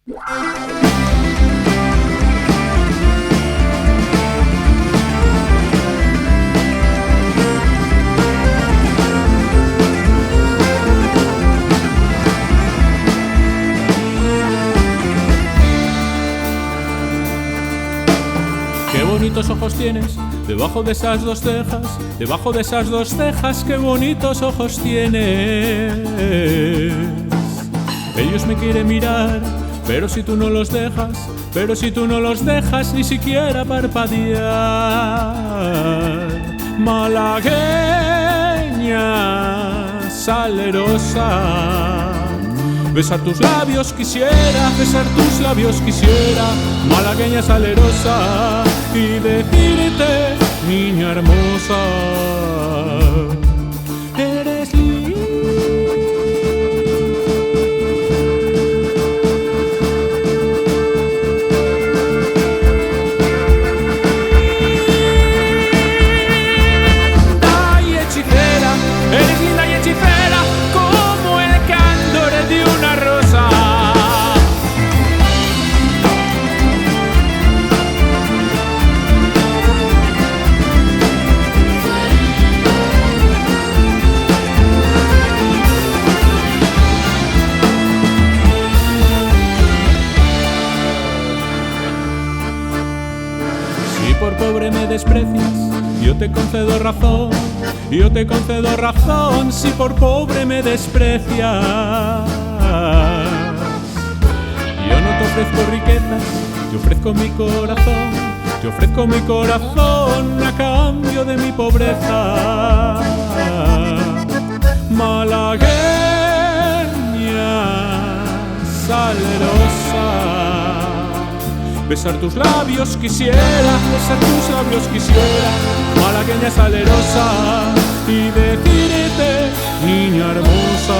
Qué bonitos ojos tienes, debajo de esas dos cejas, debajo de esas dos cejas, qué bonitos ojos tienes. Ellos me quieren mirar, pero si tú no los dejas, pero si tú no los dejas ni siquiera parpadear. Malagueña salerosa, besar tus labios quisiera, besar tus labios quisiera, malagueña salerosa, y decirte, niña hermosa, eres linda y hechicera, eres linda y hechicera, como el candor de una rosa. Si por pobre me desprecias, yo te concedo razón, yo te concedo razón. Si por pobre me desprecias, yo no te ofrezco riquezas, te ofrezco mi corazón, te ofrezco mi corazón a cambio de mi pobreza. Malagueña salerosa, besar tus labios quisiera, besar tus labios quisiera, malagueña salerosa, y decirte, niña hermosa,